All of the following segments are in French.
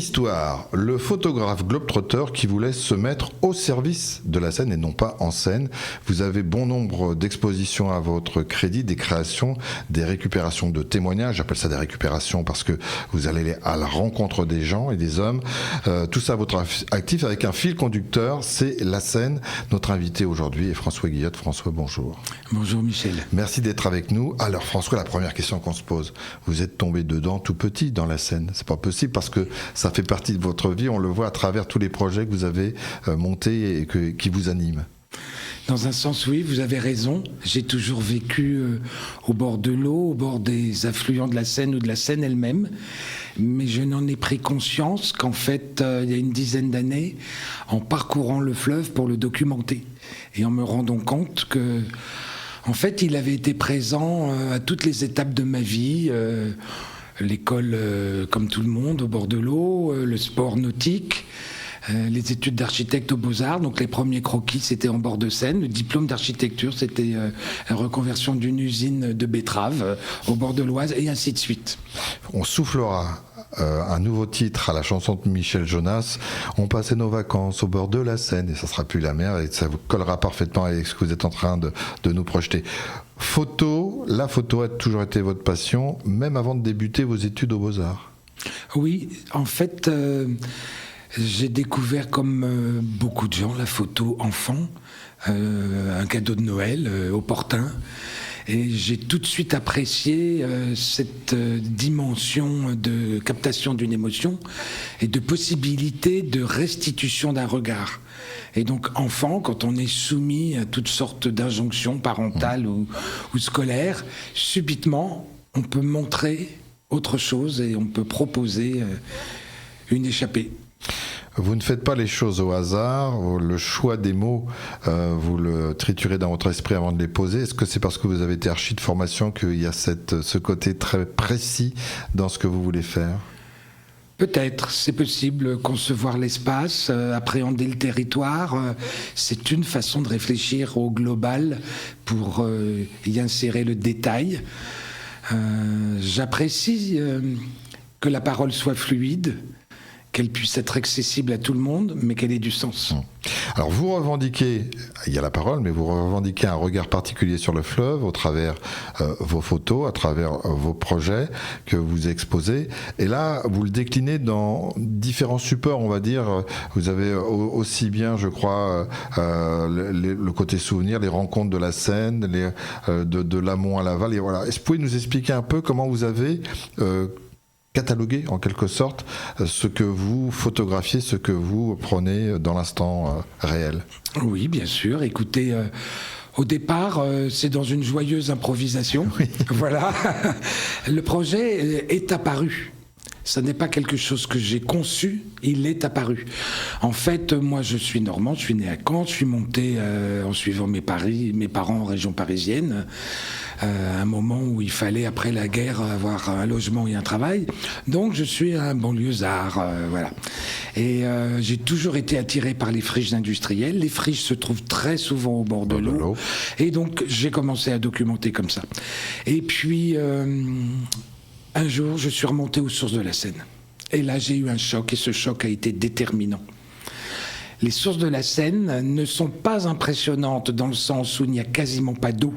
histoire, le photographe globetrotter qui voulait se mettre au service de la scène et non pas en scène. Vous avez bon nombre d'expositions à votre crédit, des créations, des récupérations de témoignages. J'appelle ça des récupérations parce que vous allez à la rencontre des gens et des hommes. Tout ça à votre actif avec un fil conducteur, c'est la scène. Notre invité aujourd'hui est François Guillotte. François, bonjour. Bonjour Michel. Merci d'être avec nous. Alors François, la première question qu'on se pose, vous êtes tombé dedans tout petit dans la scène. C'est pas possible parce que ça fait partie de votre vie, on le voit à travers tous les projets que vous avez montés et qui vous animent. Dans un sens, oui, vous avez raison. J'ai toujours vécu au bord de l'eau, au bord des affluents de la Seine ou de la Seine elle-même. Mais je n'en ai pris conscience qu'en fait, il y a une dizaine d'années, en parcourant le fleuve pour le documenter et en me rendant compte que, en fait, il avait été présent à toutes les étapes de ma vie. L'école, comme tout le monde, au bord de l'eau, le sport nautique, les études d'architecte aux Beaux-Arts. Donc les premiers croquis, c'était en bord de Seine. Le diplôme d'architecture, c'était la reconversion d'une usine de betteraves au bord de l'Oise, et ainsi de suite. On soufflera un nouveau titre à la chanson de Michel Jonas. On passait nos vacances au bord de la Seine, et ça sera plus la mer, et ça vous collera parfaitement avec ce que vous êtes en train de nous projeter. La photo a toujours été votre passion, même avant de débuter vos études aux Beaux-Arts. Oui, en fait, j'ai découvert, comme beaucoup de gens, la photo enfant, un cadeau de Noël opportun. Et j'ai tout de suite apprécié cette dimension de captation d'une émotion et de possibilité de restitution d'un regard. Et donc, enfant, quand on est soumis à toutes sortes d'injonctions parentales ou scolaires, subitement, on peut montrer autre chose et on peut proposer une échappée. Vous ne faites pas les choses au hasard, le choix des mots, vous le triturez dans votre esprit avant de les poser. Est-ce que c'est parce que vous avez été archi de formation qu'il y a ce côté très précis dans ce que vous voulez faire ? Peut-être, c'est possible. Concevoir l'espace, appréhender le territoire, c'est une façon de réfléchir au global pour y insérer le détail. J'apprécie que la parole soit fluide, qu'elle puisse être accessible à tout le monde, mais qu'elle ait du sens. Alors vous revendiquez, il y a la parole, mais vous revendiquez un regard particulier sur le fleuve au travers vos photos, à travers vos projets que vous exposez. Et là, vous le déclinez dans différents supports, on va dire. Vous avez aussi bien, je crois, le côté souvenir, les rencontres de la Seine, de l'amont à l'aval. Et voilà. Est-ce que vous pouvez nous expliquer un peu comment vous avez cataloguer en quelque sorte ce que vous photographiez, ce que vous prenez dans l'instant réel? Oui, bien sûr. Écoutez, au départ, c'est dans une joyeuse improvisation. Oui. Voilà. Le projet est apparu. Ce n'est pas quelque chose que j'ai conçu, il est apparu. En fait, moi, je suis normand, je suis né à Caen, je suis monté en suivant mes parents en région parisienne, à un moment où il fallait, après la guerre, avoir un logement et un travail. Donc, je suis un banlieusard, voilà. Et j'ai toujours été attiré par les friches industrielles. Les friches se trouvent très souvent au bord de l'eau. Et donc, j'ai commencé à documenter comme ça. Et puis un jour, je suis remonté aux sources de la Seine. Et là, j'ai eu un choc, et ce choc a été déterminant. Les sources de la Seine ne sont pas impressionnantes dans le sens où il n'y a quasiment pas d'eau.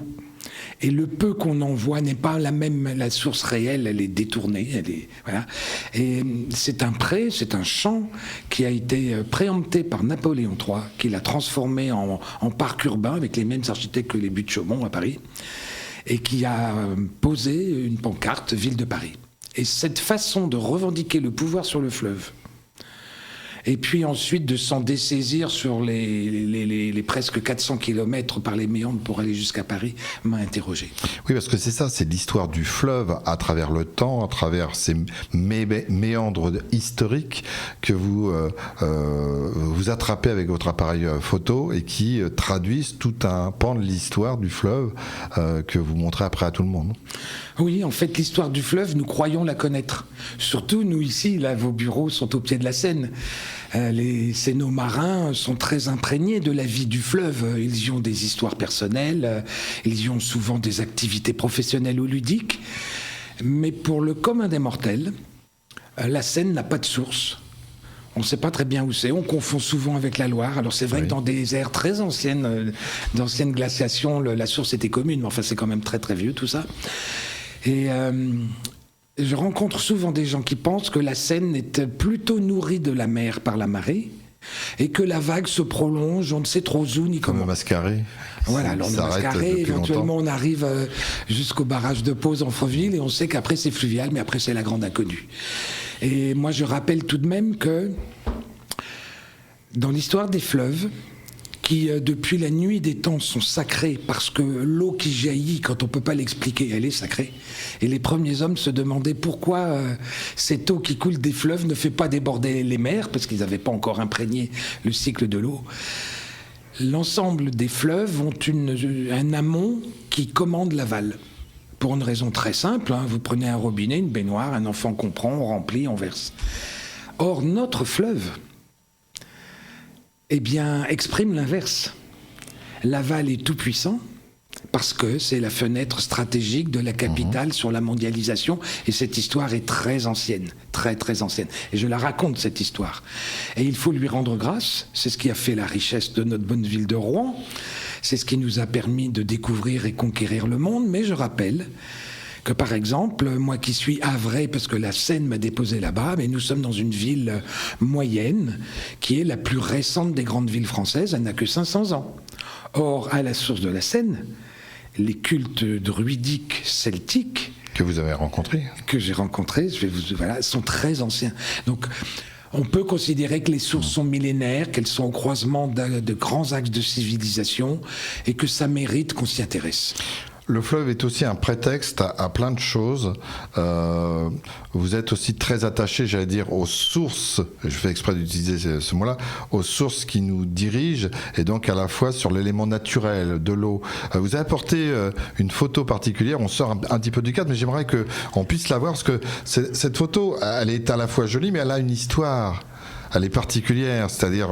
Et le peu qu'on en voit n'est pas la source réelle, elle est détournée. Voilà. Et c'est un pré, c'est un champ qui a été préempté par Napoléon III, qui l'a transformé en parc urbain avec les mêmes architectes que les Buttes-Chaumont à Paris, et qui a posé une pancarte Ville de Paris. Et cette façon de revendiquer le pouvoir sur le fleuve, et puis ensuite de s'en dessaisir sur les presque 400 kilomètres par les méandres pour aller jusqu'à Paris, m'a interrogé. Oui, parce que c'est ça, c'est l'histoire du fleuve à travers le temps, à travers ces méandres historiques que vous attrapez avec votre appareil photo et qui traduisent tout un pan de l'histoire du fleuve que vous montrez après à tout le monde. Oui, en fait, l'histoire du fleuve, nous croyons la connaître. Surtout, nous ici, là, vos bureaux sont au pied de la Seine. Les Séno-marins sont très imprégnés de la vie du fleuve. Ils y ont des histoires personnelles, ils y ont souvent des activités professionnelles ou ludiques. Mais pour le commun des mortels, la Seine n'a pas de source. On ne sait pas très bien où c'est. On confond souvent avec la Loire. Alors c'est vrai que dans des aires très anciennes, d'anciennes glaciations, la source était commune, mais enfin c'est quand même très très vieux tout ça. Et je rencontre souvent des gens qui pensent que la Seine est plutôt nourrie de la mer par la marée et que la vague se prolonge, on ne sait trop où ni comment. Comme le Mascaré. Voilà, alors le Mascaré, éventuellement on arrive jusqu'au barrage de Pose en Fauville et on sait qu'après c'est fluvial, mais après c'est la grande inconnue. Et moi je rappelle tout de même que dans l'histoire des fleuves, qui depuis la nuit des temps sont sacrés parce que l'eau qui jaillit, quand on ne peut pas l'expliquer, elle est sacrée. Et les premiers hommes se demandaient pourquoi cette eau qui coule des fleuves ne fait pas déborder les mers, parce qu'ils n'avaient pas encore imprégné le cycle de l'eau. L'ensemble des fleuves ont un amont qui commande l'aval. Pour une raison très simple, vous prenez un robinet, une baignoire, un enfant comprend, on remplit, on verse. Or, notre fleuve, exprime l'inverse. L'aval est tout puissant parce que c'est la fenêtre stratégique de la capitale sur la mondialisation et cette histoire est très ancienne, très très ancienne. Et je la raconte cette histoire. Et il faut lui rendre grâce, c'est ce qui a fait la richesse de notre bonne ville de Rouen, c'est ce qui nous a permis de découvrir et conquérir le monde, mais je rappelle que par exemple, moi qui suis havrais parce que la Seine m'a déposé là-bas, mais nous sommes dans une ville moyenne qui est la plus récente des grandes villes françaises, elle n'a que 500 ans. Or, à la source de la Seine, les cultes druidiques celtiques que vous avez rencontrés, que j'ai rencontrés, sont très anciens. Donc, on peut considérer que les sources sont millénaires, qu'elles sont au croisement de grands axes de civilisation et que ça mérite qu'on s'y intéresse. Le fleuve est aussi un prétexte à plein de choses. Vous êtes aussi très attaché, j'allais dire, aux sources, je fais exprès d'utiliser ce mot-là, aux sources qui nous dirigent, et donc à la fois sur l'élément naturel de l'eau. Vous avez apporté une photo particulière, on sort un petit peu du cadre, mais j'aimerais qu'on puisse la voir, parce que cette photo, elle est à la fois jolie, mais elle a une histoire. Elle est particulière, c'est-à-dire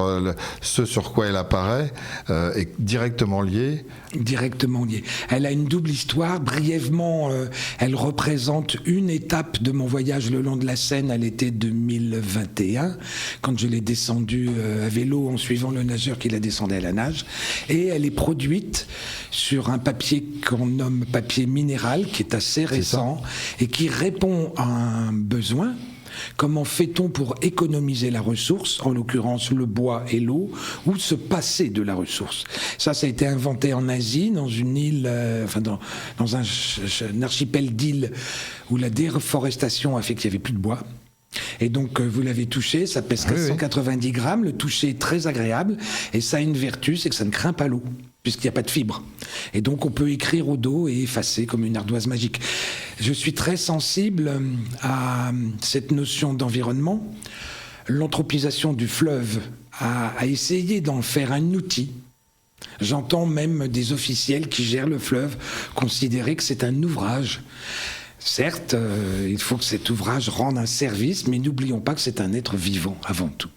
ce sur quoi elle apparaît est directement lié. Directement lié. Elle a une double histoire. Brièvement, elle représente une étape de mon voyage le long de la Seine à l'été 2021, quand je l'ai descendu à vélo en suivant le nageur qui la descendait à la nage. Et elle est produite sur un papier qu'on nomme papier minéral, qui est assez récent et qui répond à un besoin. Comment fait-on pour économiser la ressource, en l'occurrence le bois et l'eau, ou se passer de la ressource? Ça a été inventé en Asie, dans une île, dans un archipel d'îles où la déforestation a fait qu'il n'y avait plus de bois. Et donc, vous l'avez touché, ça pèse 490 grammes, le toucher est très agréable, et ça a une vertu, c'est que ça ne craint pas l'eau, puisqu'il n'y a pas de fibres. Et donc, on peut écrire au dos et effacer comme une ardoise magique. Je suis très sensible à cette notion d'environnement. L'anthropisation du fleuve a essayé d'en faire un outil. J'entends même des officiels qui gèrent le fleuve considérer que c'est un ouvrage. Certes, il faut que cet ouvrage rende un service, mais n'oublions pas que c'est un être vivant avant tout.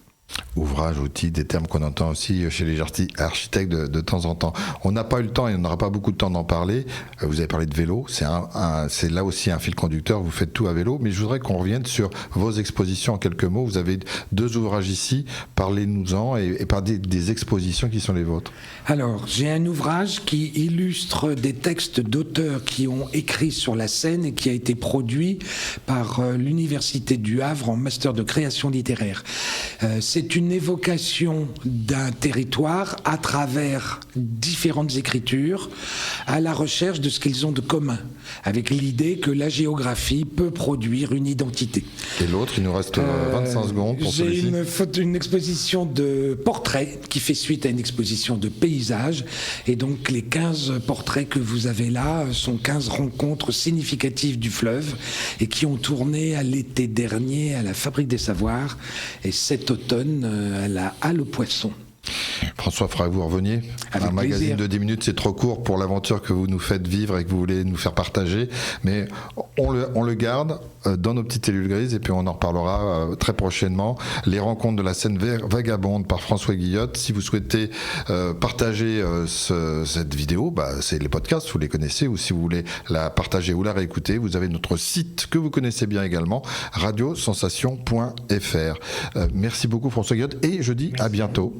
Ouvrage, outil, des termes qu'on entend aussi chez les architectes de temps en temps. On n'a pas eu le temps et on n'aura pas beaucoup de temps d'en parler. Vous avez parlé de vélo, c'est là aussi un fil conducteur, vous faites tout à vélo, mais je voudrais qu'on revienne sur vos expositions en quelques mots. Vous avez 2 ouvrages ici, parlez-nous-en et par des expositions qui sont les vôtres. Alors, j'ai un ouvrage qui illustre des textes d'auteurs qui ont écrit sur la Seine et qui a été produit par l'Université du Havre en master de création littéraire. C'est une évocation d'un territoire à travers différentes écritures à la recherche de ce qu'ils ont de commun, avec l'idée que la géographie peut produire une identité. Et l'autre, il nous reste 25 secondes pour celui-ci. J'ai une exposition de portraits qui fait suite à une exposition de paysages, et donc les 15 portraits que vous avez là sont 15 rencontres significatives du fleuve et qui ont tourné à l'été dernier à la Fabrique des Savoirs et cet automne à la Halle aux Poissons. François, il faudra que vous reveniez. Avec un magazine plaisir. de 10 minutes, c'est trop court pour l'aventure que vous nous faites vivre et que vous voulez nous faire partager. Mais on le garde dans nos petites cellules grises et puis on en reparlera très prochainement. Les rencontres de la scène vagabonde par François Guillotte. Si vous souhaitez partager cette vidéo, c'est les podcasts, vous les connaissez. Ou si vous voulez la partager ou la réécouter, vous avez notre site que vous connaissez bien également, radiosensation.fr. Merci beaucoup François Guillotte et je dis à bientôt.